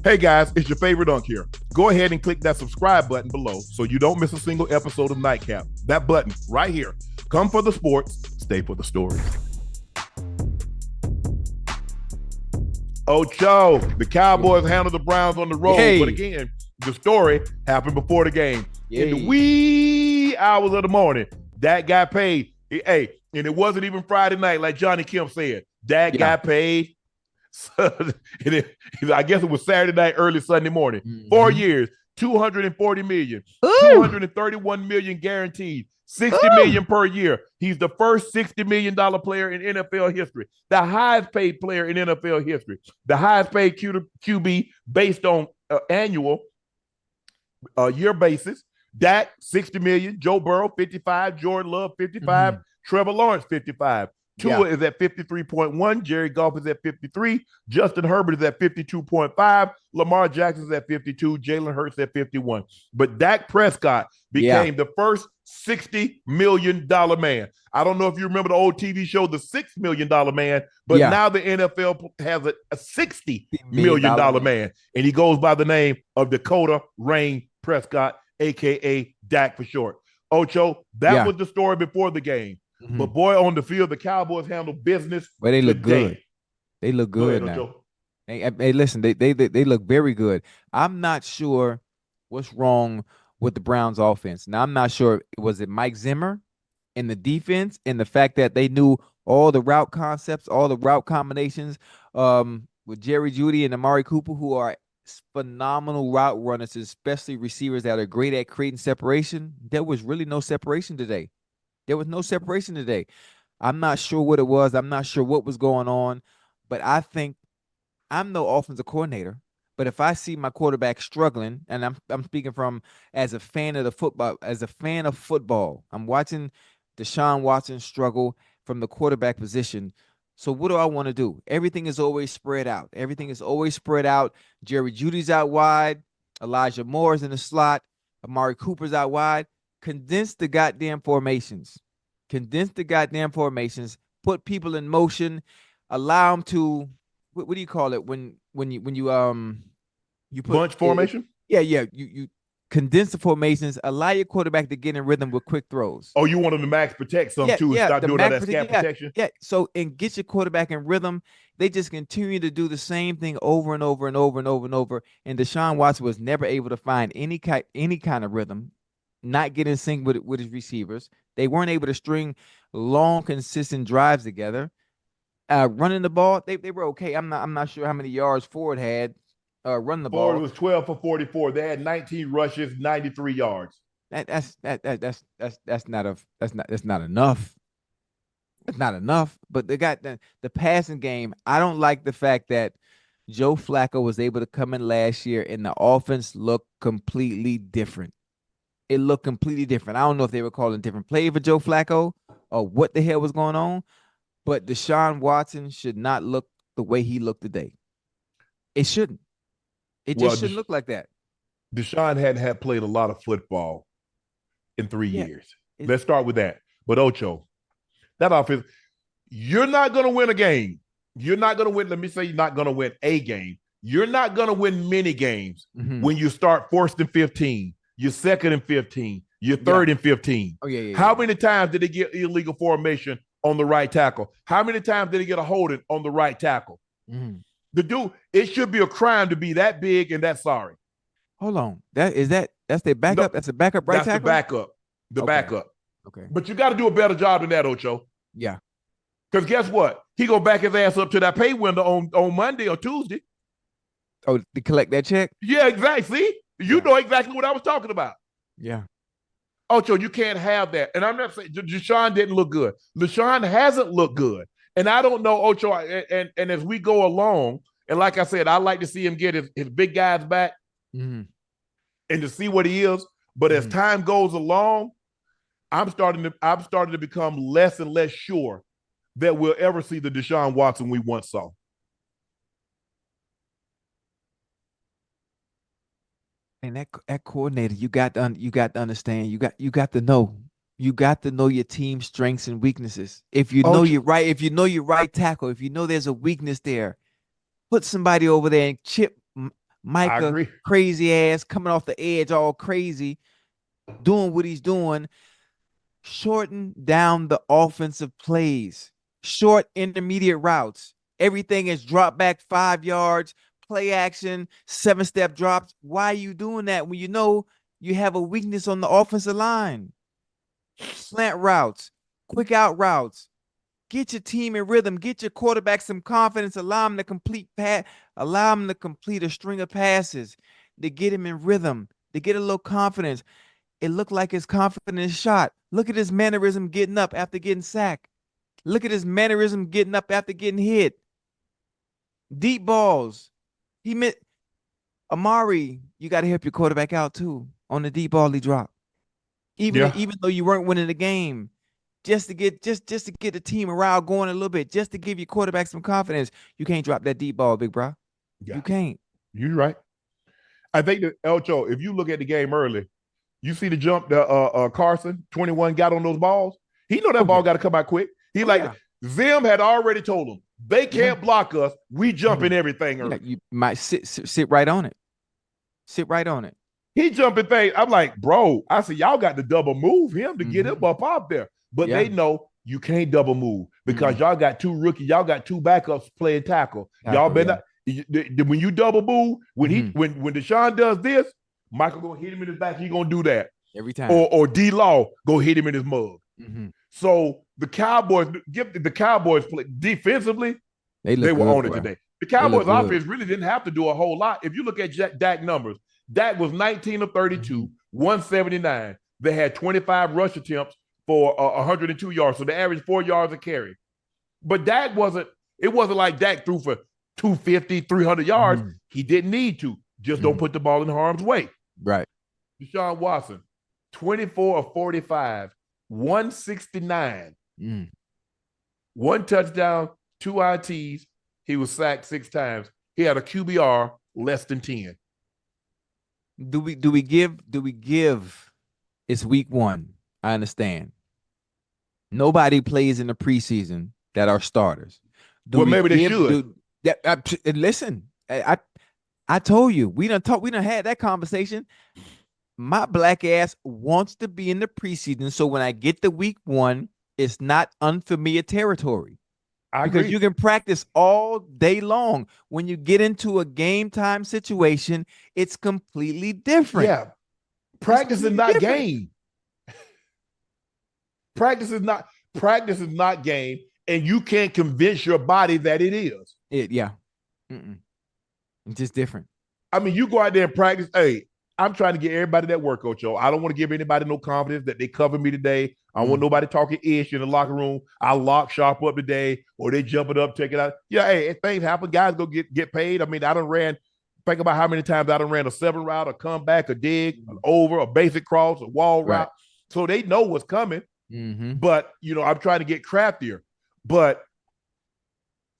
Hey guys, it's your favorite Unc here. Go ahead and click that subscribe button below so you don't miss a single episode of Nightcap. That button right here. Come for the sports, stay for the stories. Ocho, the Cowboys handled the Browns on the road, but again, the story happened before the game. In the wee hours of the morning, Dak got paid. Hey, and it wasn't even Friday night, like Johnny Kemp said. Dak got paid. So, I guess it was Saturday night, early Sunday morning. 4 years, $240 million, $231 million guaranteed, $60 million per year. He's the first $60 million player in NFL history, the highest paid player in NFL history, the highest paid QB based on annual year basis. Dak, $60 million, Joe Burrow, 55, Jordan Love, 55, Trevor Lawrence, 55. Tua is at 53.1. Jerry Goff is at 53. Justin Herbert is at 52.5. Lamar Jackson is at 52. Jalen Hurts at 51. But Dak Prescott became the first $60 million man. I don't know if you remember the old TV show, The $6 Million Man, but now the NFL has a $60 million man. And he goes by the name of Dakota Rain Prescott, a.k.a. Dak for short. Ocho, that was the story before the game. But boy, on the field, the Cowboys handle business. Well, they look good. They look good now. Hey, listen, they look very good. I'm not sure what's wrong with the Browns offense. Now, I'm not sure, was it Mike Zimmer in the defense and the fact that they knew all the route concepts, all the route combinations with Jerry Jeudy and Amari Cooper, who are phenomenal route runners, especially receivers that are great at creating separation. There was really no separation today. There was no separation today. I'm not sure what it was. I'm not sure what was going on. But I think I'm no offensive coordinator. But if I see my quarterback struggling, and I'm speaking from as a fan of the football, I'm watching Deshaun Watson struggle from the quarterback position. So what do I want to do? Everything is always spread out. Jerry Jeudy's out wide. Elijah Moore's in the slot. Amari Cooper's out wide. Condense the goddamn formations. Put people in motion. Allow them to what do you call it when you put bunch formation? You condense the formations. Allow your quarterback to get in rhythm with quick throws. Oh, you want them to max protect some too? Stop doing all that scat protection. Yeah. So and get your quarterback in rhythm. They just continue to do the same thing over and over and over and over and over. And Deshaun Watson was never able to find any kind of rhythm. Not getting in sync with his receivers. They weren't able to string long, consistent drives together. Running the ball, they were okay. I'm not sure how many yards Ford had running the ball. Ford was 12 for 44. They had 19 rushes, 93 yards. That's not enough. That's not enough. But they got the passing game. I don't like the fact that Joe Flacco was able to come in last year and the offense looked completely different. It looked completely different. I don't know if they were calling a different play for Joe Flacco or what the hell was going on, but Deshaun Watson should not look the way he looked today. It shouldn't. It just shouldn't look like that. Deshaun hadn't played a lot of football in 3 years. Let's start with that. But Ocho, that offense, you're not going to win a game. You're not going to win. Let me say you're not going to win a game. You're not going to win many games when you start first and 15. You're second and 15. You're third and 15. How many times did they get illegal formation on the right tackle? How many times did they get a holding on the right tackle? The dude, it should be a crime to be that big and that sorry. Hold on. That's their backup? No, that's a backup right tackle? That's the backup. Okay. But you got to do a better job than that, Ocho. Yeah. Because guess what? He going to back his ass up to that pay window on Monday or Tuesday. Oh, to collect that check? Yeah, exactly. See? You know exactly what I was talking about. Yeah. Ocho, you can't have that. And I'm not saying Deshaun didn't look good. Deshaun hasn't looked good. And I don't know, Ocho, and as we go along, and like I said, I like to see him get his big guys back and to see what he is. But as time goes along, I'm starting to become less and less sure that we'll ever see the Deshaun Watson we once saw. And that coordinator, you got to understand. You got to know. You got to know your team's strengths and weaknesses. If you know your right tackle, if you know there's a weakness there, put somebody over there and chip Micah, crazy ass, coming off the edge all crazy, doing what he's doing. Shorten down the offensive plays. Short intermediate routes. Everything is drop back 5 yards, play action, 7-step drops. Why are you doing that when you know you have a weakness on the offensive line? Slant routes, quick out routes. Get your team in rhythm. Get your quarterback some confidence. Allow him to complete a string of passes to get him in rhythm, to get a little confidence. It looked like his confidence shot. Look at his mannerism getting up after getting sacked. Look at his mannerism getting up after getting hit. Deep balls. He meant Amari, you got to help your quarterback out too on the deep ball he dropped. Even though you weren't winning the game, just to get the team morale going a little bit, just to give your quarterback some confidence. You can't drop that deep ball, big bro. Yeah. You can't. You're right. I think that Ocho, if you look at the game early, you see the jump that Carson 21 got on those balls. He know that ball got to come out quick. Zim had already told him they can't block us. We jumping everything early. You might sit right on it. Sit right on it. He jumping things. I'm like, bro. I said, y'all got to double move him to get him up out there. But they know you can't double move because y'all got 2 rookies. Y'all got 2 backups playing tackle. Y'all better not. When you double move, when Deshaun does this, Michael gonna hit him in his back. He gonna do that every time. Or D-Law go hit him in his mug. So the Cowboys play defensively. They were on it today. The Cowboys offense really didn't have to do a whole lot. If you look at Dak numbers, Dak was 19 of 32, 179. They had 25 rush attempts for 102 yards, so they averaged 4 yards a carry. But Dak wasn't like Dak threw for 250, 300 yards. He didn't need to. Just don't put the ball in harm's way. Right. Deshaun Watson, 24 of 45, 169. 1 touchdown, 2 ITs. He was sacked 6 times. He had a QBR less than 10. Do we give it's week 1? I understand. Nobody plays in the preseason that are starters. Maybe they should. Listen, I told you, we done had that conversation. My black ass wants to be in the preseason, so when I get to week 1, it's not unfamiliar territory. Because you can practice all day long. When you get into a game time situation, it's completely different. Yeah. Practice is not game. Practice is not game, and you can't convince your body that it is. It's just different. I mean, you go out there and practice. Hey, I'm trying to get everybody that work, Ocho. I don't want to give anybody no confidence that they cover me today. I don't want nobody talking ish in the locker room. I lock Sharp up today, or they jump it up, take it out. Yeah, hey, if things happen, guys go get paid. I mean, think about how many times I done ran a 7 route, a comeback, a dig, an over, a basic cross, a wall route. So they know what's coming. But, I'm trying to get craftier. But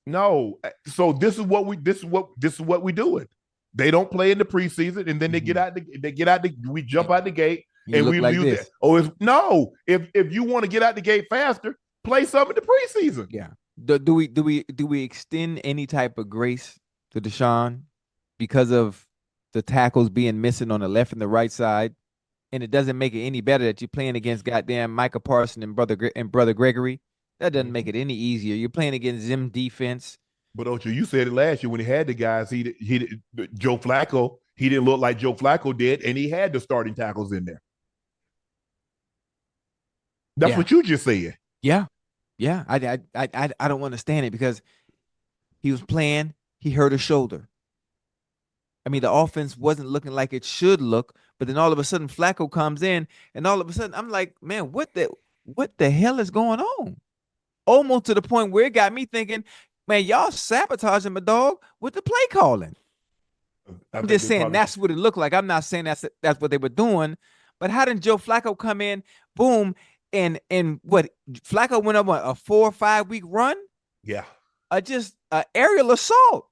no. So this is what we doing. They don't play in the preseason, and then they get out. We jump out the gate, and we lose it. If you want to get out the gate faster, play some in the preseason. Yeah. Do we extend any type of grace to Deshaun because of the tackles being missing on the left and the right side? And it doesn't make it any better that you're playing against goddamn Micah Parsons and brother Gregory. That doesn't make it any easier. You're playing against Zim defense. But Ocho, you said it last year when he had the guys. Joe Flacco. He didn't look like Joe Flacco did, and he had the starting tackles in there. That's what you just said. Yeah. I don't understand it because he was playing. He hurt his shoulder. I mean, the offense wasn't looking like it should look, but then all of a sudden Flacco comes in, and all of a sudden I'm like, man, what the hell is going on? Almost to the point where it got me thinking, man, y'all sabotaging my dog with the play calling. I'm just saying that's what it looked like. I'm not saying that's what they were doing, but how did Joe Flacco come in, boom, and what Flacco went on a 4 or 5 week run? Yeah, just aerial assault.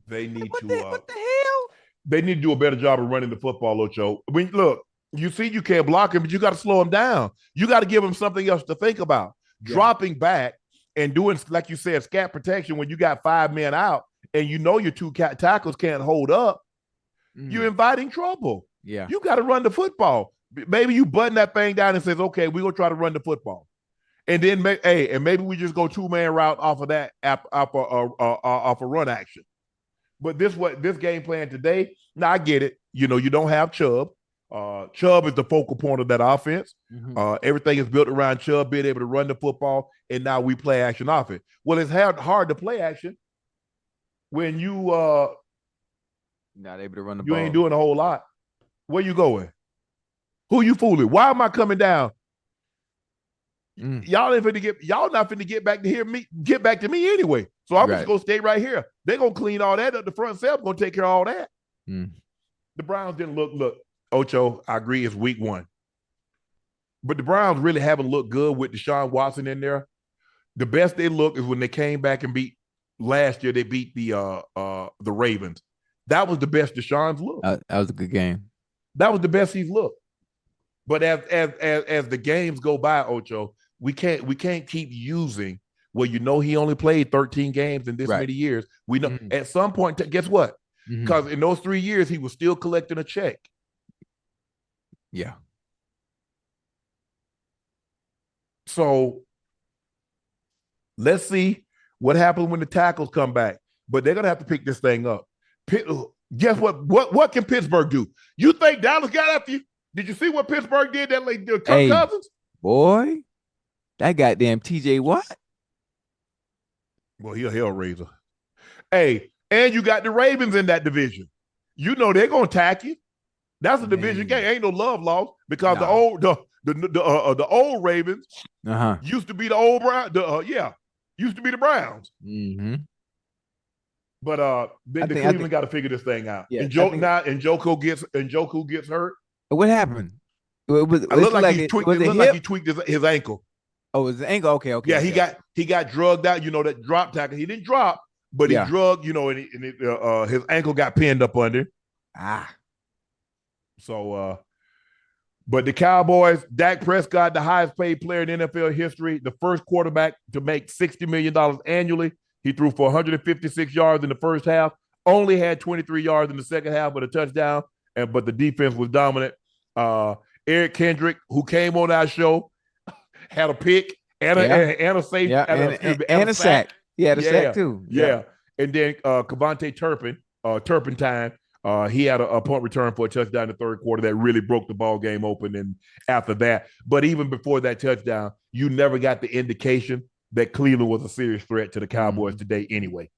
They need what the hell? They need to do a better job of running the football, Ocho. I mean, look, you see, you can't block him, but you got to slow him down. You got to give him something else to think about. Yeah. Dropping back and doing, like you said, scat protection when you got 5 men out and you know your two tackles can't hold up, you're inviting trouble. Yeah. You got to run the football. Maybe you button that thing down and says, okay, we're going to try to run the football. And then, maybe we just go 2-man route off of that, off a run action. But this game plan today, now I get it. You know, you don't have Chubb. Chubb is the focal point of that offense. Everything is built around Chubb being able to run the football, and now we play action offense. Well, it's hard to play action when you not able to run the you ball. Ain't doing a whole lot. Where you going? Who you fooling? Why am I coming down? Y'all not finna get back to me anyway. So I'm just gonna stay right here. They're gonna clean all that up. The front self gonna take care of all that. The Browns didn't look. Ocho, I agree, it's week 1. But the Browns really haven't looked good with Deshaun Watson in there. The best they look is when they came back and beat last year. They beat the Ravens. That was the best Deshaun's look. That was a good game. That was the best he's looked. But as the games go by, Ocho, we can't keep using. Well, you know, he only played 13 games in this many years. We know at some point. Guess what? Because in those 3 years, he was still collecting a check. Yeah. So let's see what happens when the tackles come back. But they're gonna have to pick this thing up. Guess what? What can Pittsburgh do? You think Dallas got after you? Did you see what Pittsburgh did? That like Kirk Cousins? Boy, that goddamn TJ Watt. Well, he a hellraiser. Hey, and you got the Ravens in that division. You know they're gonna attack you. That's a division game. Ain't no love lost because the old Ravens used to be the old Browns. Used to be the Browns. But the Cleveland got to figure this thing out. Yeah, and Njoku gets hurt. What happened? It looked like he tweaked his ankle. Oh, his ankle. Okay. Yeah, he got drugged out. You know that drop tackle. He didn't drop, but he drugged. You know, and his ankle got pinned up under. So, but the Cowboys, Dak Prescott, the highest paid player in NFL history, the first quarterback to make $60 million annually. He threw for 156 yards in the first half, only had 23 yards in the second half with a touchdown, but the defense was dominant. Eric Kendrick, who came on our show, had a pick and a safety and a sack. He had a sack too. Yeah. And then Cavante Turpentine, he had a punt return for a touchdown in the third quarter that really broke the ball game open. And after that, but even before that touchdown, you never got the indication that Cleveland was a serious threat to the Cowboys today anyway.